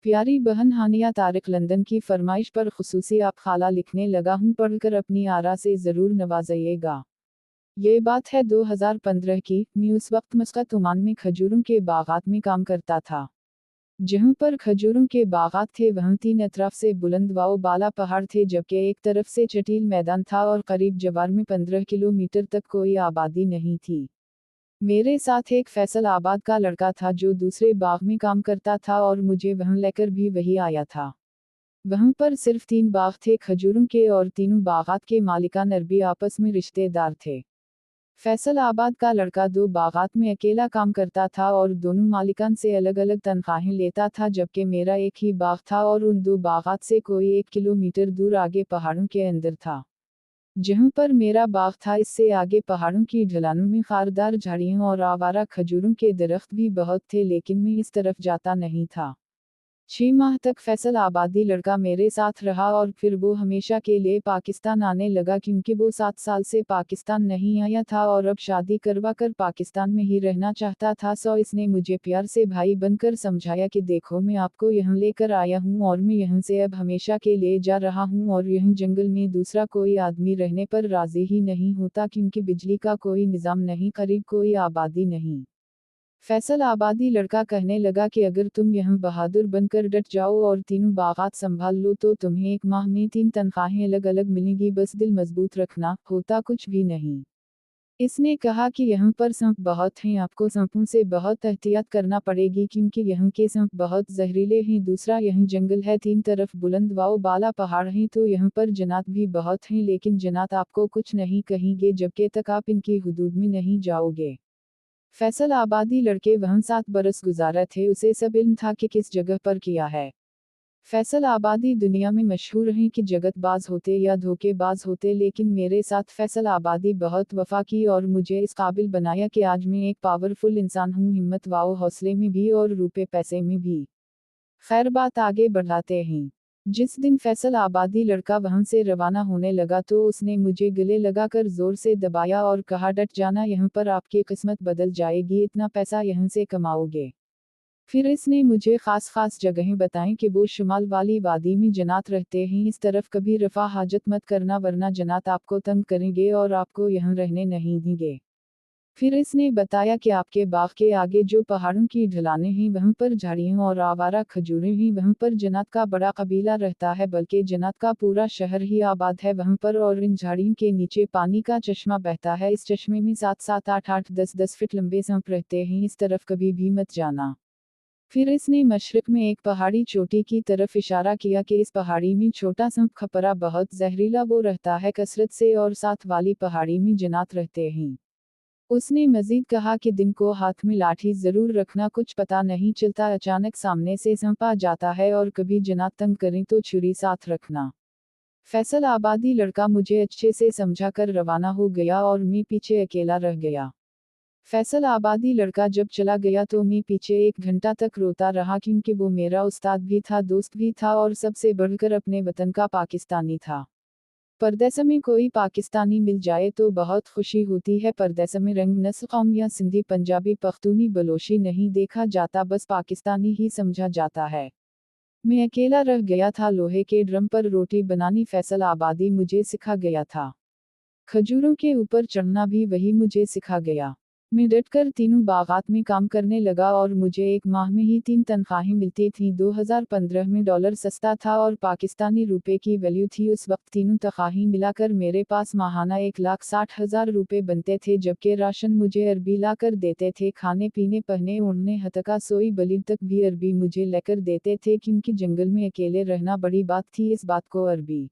प्यारी बहन हानिया तारिक लंदन की फरमाइश पर खुसूसी आप खाला लिखने लगा हूँ, पढ़कर अपनी आरा से ज़रूर नवाज़िएगा। ये बात है 2015 की। मैं उस वक्त मस्कत ओमान में खजूरों के बागात में काम करता था। जहाँ पर खजूरों के बागात थे वहाँ तीन अतराफ से बुलंद वाओ बाला पहाड़ थे, जबकि एक तरफ से चटील मैदान था और करीब जवार में 15 किलोमीटर तक कोई आबादी नहीं थी। मेरे साथ एक फैसल आबाद का लड़का था जो दूसरे बाग में काम करता था और मुझे वहाँ लेकर भी वही आया था। वहाँ पर सिर्फ 3 बाग थे खजूरों के और तीनों बागात के मालिकान अरबी आपस में रिश्तेदार थे। फैसल आबाद का लड़का 2 बागात में अकेला काम करता था और दोनों मालिकान से अलग अलग तनख्वाहें लेता था, जबकि मेरा एक ही बाग था और उन 2 बागात से कोई 1 किलोमीटर दूर आगे पहाड़ों के अंदर था। जहाँ पर मेरा बाग था इससे आगे पहाड़ों की ढलानों में खारदार झाड़ियाँ और आवारा खजूरों के दरख्त भी बहुत थे, लेकिन मैं इस तरफ जाता नहीं था। 6 माह तक फैसल आबादी लड़का मेरे साथ रहा और फिर वो हमेशा के लिए पाकिस्तान आने लगा, क्योंकि वो 7 साल से पाकिस्तान नहीं आया था और अब शादी करवा कर पाकिस्तान में ही रहना चाहता था। सो इसने मुझे प्यार से भाई बनकर समझाया कि देखो, मैं आपको यहाँ लेकर आया हूँ और मैं यहाँ से अब हमेशा के लिए जा रहा हूँ और यहाँ जंगल में दूसरा कोई आदमी रहने पर राजी ही नहीं होता, क्योंकि बिजली का कोई निज़ाम नहीं, करीब कोई आबादी नहीं। फैसल आबादी लड़का कहने लगा कि अगर तुम यहाँ बहादुर बनकर डट जाओ और तीनों बागात संभाल लो तो तुम्हें 1 माह में 3 तनख्वाहें अलग अलग मिलेंगी, बस दिल मजबूत रखना, होता कुछ भी नहीं। इसने कहा कि यहाँ पर सांप बहुत हैं, आपको सांपों से बहुत एहतियात करना पड़ेगी क्योंकि यहाँ के सांप बहुत जहरीले हैं। दूसरा, यहाँ जंगल है, 3 तरफ बुलंद वाओ बाला पहाड़ हैं, तो यहाँ पर जन्नात भी बहुत हैं, लेकिन जन्नात आपको कुछ नहीं कहेंगे जब तक आप इनकी हुदूद में नहीं जाओगे। फैसल आबादी लड़के वहाँ 7 बरस गुजारा थे, उसे सब इल्म था कि किस जगह पर किया है। फैसल आबादी दुनिया में मशहूर हैं कि जगतबाज होते या धोखेबाज होते, लेकिन मेरे साथ फैसल आबादी बहुत वफा की और मुझे इस काबिल बनाया कि आज मैं एक पावरफुल इंसान हूँ, हिम्मत वाओ हौसले में भी और रुपए पैसे में भी। खैर, बात आगे बढ़ाते हैं। जिस दिन फैसल आबादी लड़का वहां से रवाना होने लगा तो उसने मुझे गले लगाकर जोर से दबाया और कहा, डट जाना, यहाँ पर आपकी किस्मत बदल जाएगी, इतना पैसा यहाँ से कमाओगे। फिर इसने मुझे खास जगहें बताएं कि वो शुमाल वाली वादी में जन्नात रहते हैं, इस तरफ कभी रफा हाजत मत करना वरना जन्नात आपको तंग करेंगे और आपको यहाँ रहने नहीं देंगे। फिर इसने बताया कि आपके बाग के आगे जो पहाड़ों की ढलानें हैं वहाँ पर झाड़ियाँ और आवारा खजूरें हैं, वहाँ पर जन्नत का बड़ा कबीला रहता है, बल्कि जन्नत का पूरा शहर ही आबाद है वहाँ पर, और इन झाड़ियों के नीचे पानी का चश्मा बहता है। इस चश्मे में 7-7, 8-8, 10-10 फीट लंबे सांप रहते हैं, इस तरफ कभी भी मत जाना। फिर इसने मशरिक में एक पहाड़ी चोटी की तरफ इशारा किया कि इस पहाड़ी में छोटा सांप खपरा बहुत जहरीला वो रहता है कसरत से, और साथ वाली पहाड़ी में जन्नत रहते हैं। उसने मजीद कहा कि दिन को हाथ में लाठी जरूर रखना, कुछ पता नहीं चलता, अचानक सामने से सांप आ जाता है, और कभी जन्नत तंग करें तो छुरी साथ रखना। फैसल आबादी लड़का मुझे अच्छे से समझा कर रवाना हो गया और मैं पीछे अकेला रह गया। फैसल आबादी लड़का जब चला गया तो मैं पीछे 1 घंटा तक रोता रहा, क्योंकि वो मेरा उस्ताद भी था, दोस्त भी था और सबसे बढ़कर अपने वतन का पाकिस्तानी था। परदेस में कोई पाकिस्तानी मिल जाए तो बहुत खुशी होती है। परदेस में रंग, नस्ल, कौम या सिंधी, पंजाबी, पख्तूनी, बलोची नहीं देखा जाता, बस पाकिस्तानी ही समझा जाता है। मैं अकेला रह गया था, लोहे के ड्रम पर रोटी बनानी फैसल आबादी मुझे सिखा गया था। खजूरों के ऊपर चढ़ना भी वही मुझे सिखा गया। मैं डटकर तीनों बागात में काम करने लगा और मुझे 1 माह में ही 3 तनख्वाहें मिलती थीं। 2015 में डॉलर सस्ता था और पाकिस्तानी रुपए की वैल्यू थी उस वक्त तीनों तनख्वाहें मिलाकर मेरे पास माहाना 1,60,000 रुपए बनते थे, जबकि राशन मुझे अरबी ला कर देते थे, खाने पीने, पहने ओढ़ने, हतका सोई बलीद तक भी अरबी मुझे लेकर देते थे, क्योंकि जंगल में अकेले रहना बड़ी बात थी, इस बात को अरबी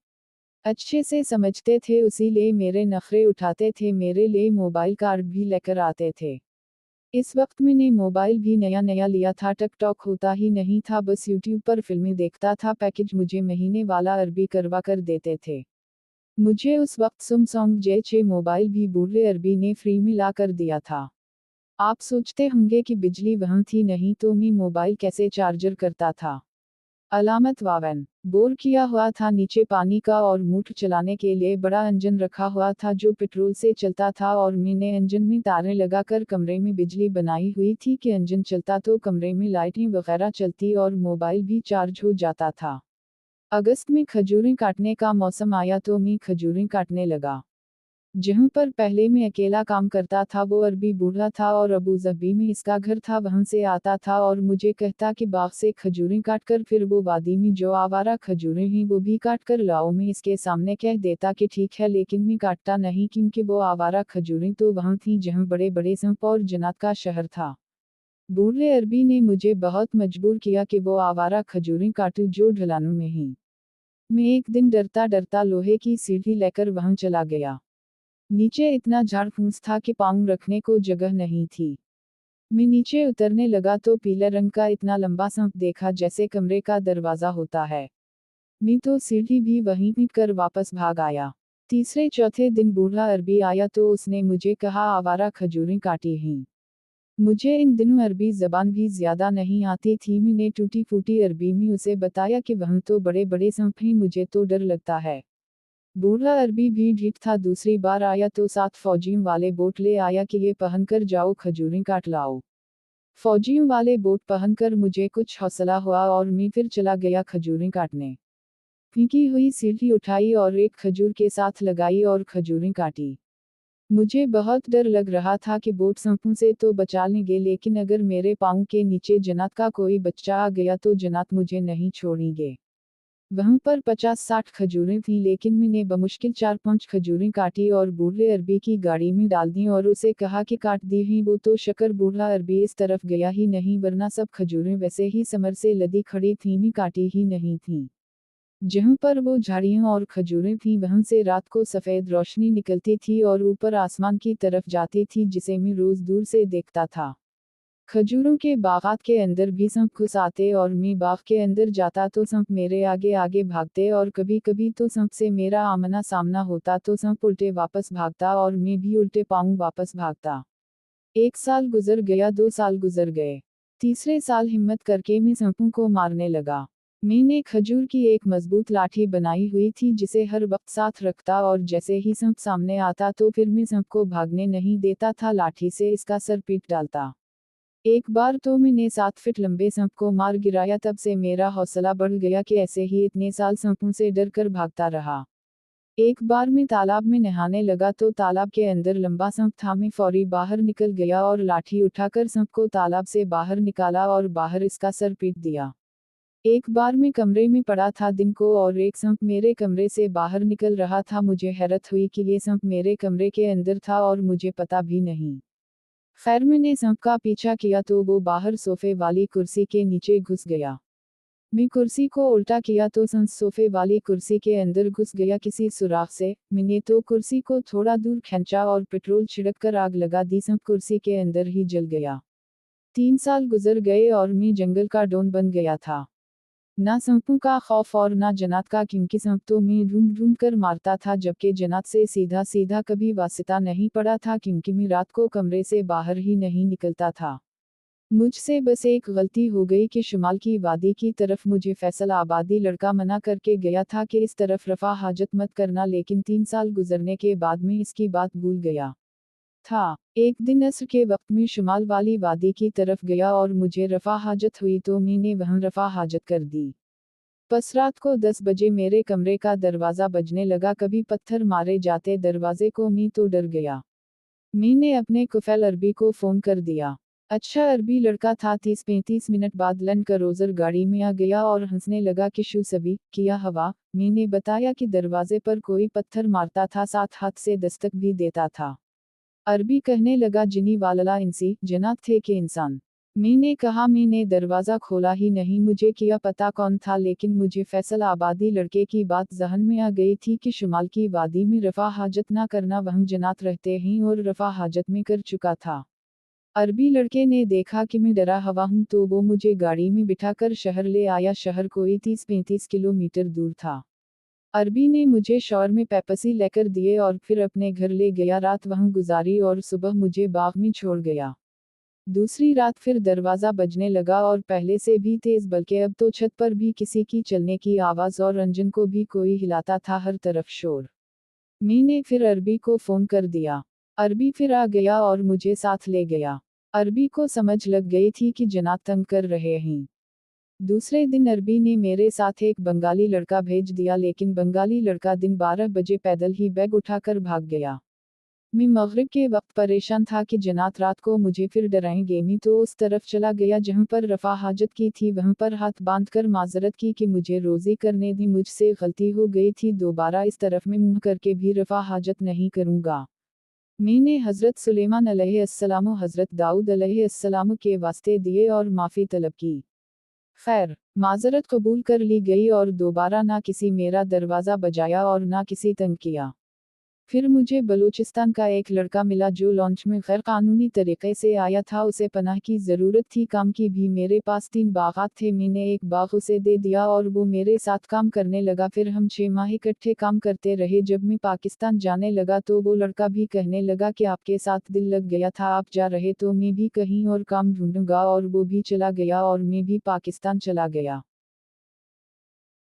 अच्छे से समझते थे, इसीलिए मेरे नखरे उठाते थे, मेरे लिए मोबाइल कार्ड भी लेकर आते थे। इस वक्त मैंने मोबाइल भी नया नया लिया था, टिकटॉक होता ही नहीं था, बस यूट्यूब पर फिल्में देखता था, पैकेज मुझे महीने वाला अरबी करवा कर देते थे। मुझे उस वक्त सैमसंग J6 मोबाइल भी बूढ़े अरबी ने फ्री में ला कर दिया था। आप सोचते होंगे कि बिजली वहाँ थी नहीं तो मैं मोबाइल कैसे चार्जर करता था। अलामत वावन। बोर किया हुआ था नीचे पानी का और मोटर चलाने के लिए बड़ा इंजन रखा हुआ था जो पेट्रोल से चलता था और मैंने इंजन में तारें लगाकर कमरे में बिजली बनाई हुई थी कि इंजन चलता तो कमरे में लाइटें वगैरह चलती और मोबाइल भी चार्ज हो जाता था। अगस्त में खजूरें काटने का मौसम आया तो मैं खजूरें काटने लगा। जहाँ पर पहले मैं अकेला काम करता था वो अरबी बूढ़ा था और अबू ज़बी में इसका घर था, वहाँ से आता था और मुझे कहता कि बाग से खजूरें काट कर फिर वो वादी में जो आवारा खजूरें हैं वो भी काट कर लाओ। मैं इसके सामने कह देता कि ठीक है, लेकिन मैं काटता नहीं क्योंकि वो आवारा खजूरें तो वहाँ थी जहाँ बड़े बड़े सांप और जन्नत का शहर था। बूढ़े अरबी ने मुझे बहुत मजबूर किया कि वो आवारा खजूरें काटूं जो ढलानों में ही। मैं एक दिन डरता डरता लोहे की सीढ़ी लेकर वहाँ चला गया। नीचे इतना झाड़ फूस था कि पाँव रखने को जगह नहीं थी। मैं नीचे उतरने लगा तो पीले रंग का इतना लंबा सांप देखा जैसे कमरे का दरवाजा होता है। मैं तो सीढ़ी भी वहीं पीट कर वापस भाग आया। तीसरे चौथे दिन बूढ़ा अरबी आया तो उसने मुझे कहा आवारा खजूरें काटी हैं। मुझे इन दिनों अरबी जबान भी ज्यादा नहीं आती थी। मैंने टूटी फूटी अरबी में उसे बताया कि वहाँ तो बड़े बड़े सांप हैं, मुझे तो डर लगता है। बूढ़ा अरबी भी ढीठ था। दूसरी बार आया तो 7 फौजियों वाले बोट ले आया कि ये पहनकर जाओ खजूरें काट लाओ। फौजियों वाले बोट पहनकर मुझे कुछ हौसला हुआ और मैं फिर चला गया खजूरें काटने। फेंकी हुई सीढ़ी उठाई और एक खजूर के साथ लगाई और खजूरें काटी। मुझे बहुत डर लग रहा था कि बोट सांपों से तो बचा लेंगे, लेकिन अगर मेरे पाँव के नीचे जन्नत का कोई बच्चा आ गया तो जन्नत मुझे नहीं छोड़ेंगे। वहाँ पर 50-60 खजूरें थीं, लेकिन मैंने बमुश्किल 4-5 खजूरें काटी और बूढ़े अरबी की गाड़ी में डाल दी और उसे कहा कि काट दी हैं वो तो शक्कर। बूढ़ा अरबी इस तरफ गया ही नहीं, वरना सब खजूरें वैसे ही समर से लदी खड़ी थीं, मैं काटी ही नहीं थी। जहाँ पर वो झाड़ियाँ और खजूरें थीं वहाँ से रात को सफ़ेद रोशनी निकलती थी और ऊपर आसमान की तरफ जाती थी जिसे मैं रोज़ दूर से देखता था। खजूरों के बागात के अंदर भी सांप घुस आते और मैं बाग के अंदर जाता तो सांप मेरे आगे आगे भागते और कभी कभी तो सांप से मेरा आमना सामना होता तो सांप उल्टे वापस भागता और मैं भी उल्टे पाँव वापस भागता। 1 साल गुजर गया, 2 साल गुजर गए। तीसरे साल हिम्मत करके मैं सांपों को मारने लगा। मैंने खजूर की एक मजबूत लाठी बनाई हुई थी जिसे हर वक्त साथ रखता और जैसे ही सांप सामने आता तो फिर मैं सांप को भागने नहीं देता था, लाठी से इसका सर पीट डालता। एक बार तो मैंने 7 फीट लंबे सांप को मार गिराया, तब से मेरा हौसला बढ़ गया कि ऐसे ही इतने साल सांपों से डर कर भागता रहा। एक बार मैं तालाब में नहाने लगा तो तालाब के अंदर लंबा सांप था। मैं फौरी बाहर निकल गया और लाठी उठाकर सांप को तालाब से बाहर निकाला और बाहर इसका सर पीट दिया। एक बार मैं कमरे में पड़ा था दिन को और एक सांप मेरे कमरे से बाहर निकल रहा था। मुझे हैरत हुई कि ये सांप मेरे कमरे के अंदर था और मुझे पता भी नहीं। खैर मैंने सांप का पीछा किया तो वो बाहर सोफे वाली कुर्सी के नीचे घुस गया। मैं कुर्सी को उल्टा किया तो सांप सोफे वाली कुर्सी के अंदर घुस गया किसी सुराख से। मैंने तो कुर्सी को थोड़ा दूर खींचा और पेट्रोल छिड़क कर आग लगा दी, सांप कुर्सी के अंदर ही जल गया। 3 साल गुजर गए और मैं जंगल का डॉन बन गया था। ना सांपों का खौफ और ना जन्नत का, क्योंकि सांप तो मैं ढूंढ ढूंढ कर मारता था, जबकि जन्नत से सीधा सीधा कभी वास्ता नहीं पड़ा था क्योंकि मैं रात को कमरे से बाहर ही नहीं निकलता था। मुझसे बस एक गलती हो गई कि शुमाल की वादी की तरफ मुझे फैसल आबादी लड़का मना करके गया था कि इस तरफ रफा हाजत मत करना, लेकिन 3 साल गुजरने के बाद मैं इसकी बात भूल गया था। एक दिन असर के वक्त में शुमाल वाली वादी की तरफ गया और मुझे रफा हाजत हुई तो मैंने वहां रफा हाजत कर दी। बस रात को 10 बजे मेरे कमरे का दरवाज़ा बजने लगा, कभी पत्थर मारे जाते दरवाजे को, मैं तो डर गया। मैंने अपने कुफैल अरबी को फ़ोन कर दिया। अच्छा अरबी लड़का था। 30-35 मिनट बाद लन करोज़र गाड़ी में आ गया और हंसने लगा कि शू सभी किया हवा। मैंने बताया कि दरवाजे पर कोई पत्थर मारता था, साथ हाथ से दस्तक भी देता था। अरबी कहने लगा जिनी वालला इंसी जनाब थे कि इंसान। मैंने कहा मैंने दरवाज़ा खोला ही नहीं, मुझे क्या पता कौन था, लेकिन मुझे फैसल आबादी लड़के की बात जहन में आ गई थी कि शुमाल की वादी में रफा हाजत ना करना, वहाँ जनात रहते हैं और रफा हाजत में कर चुका था। अरबी लड़के ने देखा कि मैं डरा हुआ हूँ तो वो मुझे गाड़ी में बिठाकर शहर ले आया। शहर कोई 30-35 किलोमीटर दूर था। अरबी ने मुझे शॉर में पेप्सी लेकर दिए और फिर अपने घर ले गया। रात वहाँ गुजारी और सुबह मुझे बाग में छोड़ गया। दूसरी रात फिर दरवाज़ा बजने लगा और पहले से भी तेज़, बल्कि अब तो छत पर भी किसी की चलने की आवाज़ और रंजन को भी कोई हिलाता था, हर तरफ शोर। मैंने फिर अरबी को फ़ोन कर दिया। अरबी फिर आ गया और मुझे साथ ले गया। अरबी को समझ लग गई थी कि जनाब तंग कर रहे हैं। दूसरे दिन अरबी ने मेरे साथ एक बंगाली लड़का भेज दिया, लेकिन बंगाली लड़का दिन 12 बजे पैदल ही बैग उठाकर भाग गया। मैं मगरिब के वक्त परेशान था कि जनात रात को मुझे फिर डराएंगे। मैं तो उस तरफ चला गया जहाँ पर रफ़ा हाजत की थी, वहाँ पर हाथ बांधकर माजरत की कि मुझे रोज़ी करने दी, मुझसे गलती हो गई थी, दोबारा इस तरफ में मुंह करके भी रफ़ा हाजत नहीं करूँगा। मैंने हज़रत सुलेमान अलैहिस्सलाम और हज़रत दाऊद अलैहिस्सलाम के वास्ते दिए और माफ़ी तलब की। खैर, माजरत कबूल कर ली गई और दोबारा ना किसी मेरा दरवाज़ा बजाया और ना किसी तंग किया। फिर मुझे बलूचिस्तान का एक लड़का मिला जो लॉन्च में गैर कानूनी तरीके से आया था, उसे पनाह की ज़रूरत थी, काम की भी। मेरे पास 3 बागात थे, मैंने एक बाग उसे दे दिया और वो मेरे साथ काम करने लगा। फिर हम 6 माह इकट्ठे काम करते रहे। जब मैं पाकिस्तान जाने लगा तो वो लड़का भी कहने लगा कि आपके साथ दिल लग गया था, आप जा रहे तो मैं भी कहीं और काम ढूंढूंगा, और वो भी चला गया और मैं भी पाकिस्तान चला गया।